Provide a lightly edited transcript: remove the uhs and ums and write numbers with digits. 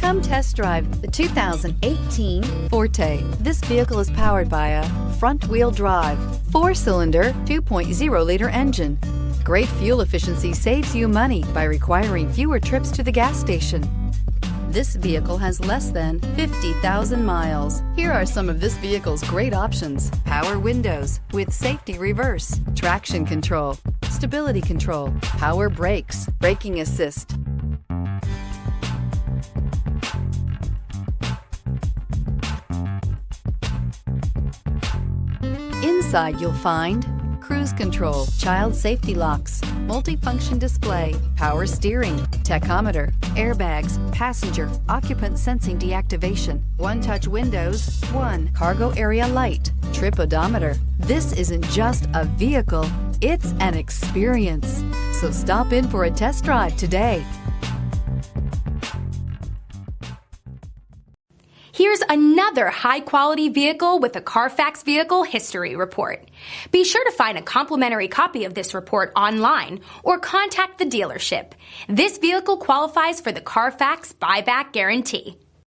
Come test drive the 2018 Forte. This vehicle is powered by a front-wheel drive, 4-cylinder, 2.0-liter engine. Great fuel efficiency saves you money by requiring fewer trips to the gas station. This vehicle has less than 50,000 miles. Here are some of this vehicle's great options: power windows with safety reverse, traction control, stability control, power brakes, braking assist. Inside you'll find cruise control, child safety locks, multifunction display, power steering, tachometer, airbags, passenger, occupant sensing deactivation, one-touch windows, one cargo area light, trip odometer. This isn't just a vehicle, it's an experience. So stop in for a test drive today. Here's another high-quality vehicle with a Carfax Vehicle History Report. Be sure to find a complimentary copy of this report online or contact the dealership. This vehicle qualifies for the Carfax Buyback Guarantee.